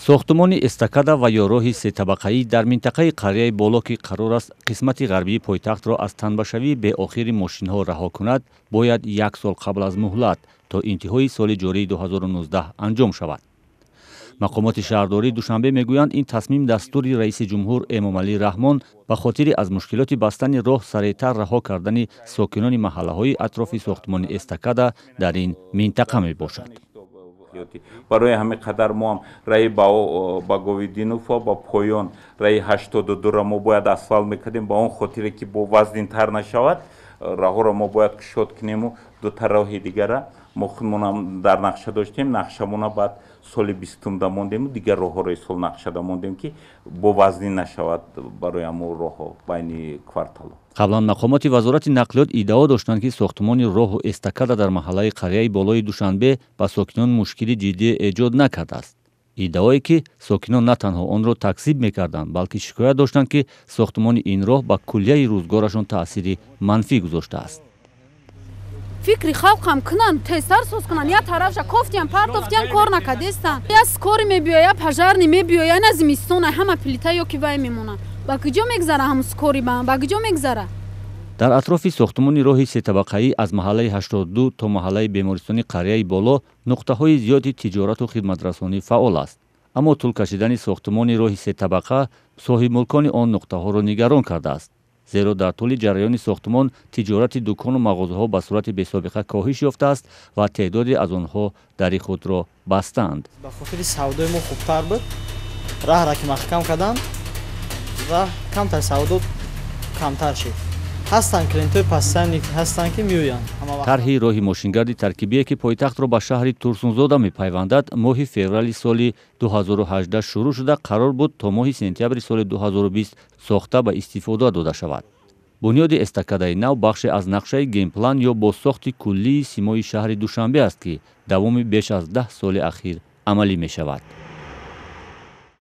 сохтумони эстакада ва ё роҳи сетабақаӣ дар минтақаи қарияи боло ки қарор аст қисмати ғарбии пойтахтро аз танбашавии беохири мошинҳо раҳо кунад, бояд 1 сол қабл аз муҳлат то интиҳои соли ҷории 2019 анҷом шавад. мақомоти шаҳрдории Душанбе мегӯянд, ин тасмим дастури раиси ҷумҳур Эмомалӣ Раҳмон ба хотири аз мушкилоти бастани роҳ сареътар раҳо кардани сокинони маҳаллаҳои атрофи сохтумони эстакада дар ин минтақа мебошад. барои ҳамин қадар мо ҳам раи ба Говидинова ба поён раи 82 мо бояд асфалт мекардем ба он хотире ки бо вазнинтар нашавад, раҳоро мо бояд кушод кунему дута роҳи дигара мо худмонам дар нақша доштем, нақшамона баъд соли 20 мондем, дигар роҳҳоро сол нақшада мондем ки бо вазнин нашавад барои ҳамон роҳҳо байни кварталҳо. қаблан мақомоти вазорати нақлиёт иддао доштанд ки сохтумони роҳу эстакада дар маҳаллаи қарияи болои Душанбе ба сокинон мушкили ҷиддӣ эҷод накардааст. иддаое ки сокинон на танҳо онро такзиб мекарданд, балки шикоят доштанд ки сохтумони ин роҳ ба куллияи рӯзгорашон таъсири манфӣ гузоштааст. фикри халқам кунан тезтар соз кунан я тарафша кофтиям партофтиям кор накадестан я скори мебиёя я пожарни мебиёя на зимистона ҳама плита ёки вай мемонад ба куҷо мегзара ҳам скори ба куҷо мегзара. дар атрофи сохтумони роҳи сетабақаӣ аз маҳаллаи 82 то маҳаллаи бемористони қарияи боло нуқтаҳои зиёди тиҷорату хидматрасонӣ фаъол аст, аммо тӯл кашидани сохтумони роҳи сетабақа соҳибмулкони он нуқтаҳоро нигарон кардааст, зеро дар тӯли ҷараёни сохтумон тиҷорати дукону мағозаҳо ба сурати бесобиқа коҳиш ёфтааст ва теъдоде аз онҳо дари худро бастаанд. ба хотири савдои мо хубтар буд, раҳра ки маҳкам карданд ва камтар савдо камтар шид. ҳастанд клиентои пасани ҳастанд ки меоянд. тарҳи роҳи мошингарди таркибие ки пойтахтро ба шаҳри Турсунзода мепайвандад моҳи феврали соли 2018 шурӯъ шуда қарор буд то моҳи сентябри соли 2020 сохта ба истифода дода шавад. бунёди эстакадаи нав бахше аз нақшаи геймплан ё бозсохти куллии симои шаҳри Душанбе аст ки давоми беш аз 10 соли ахир амалӣ мешавад.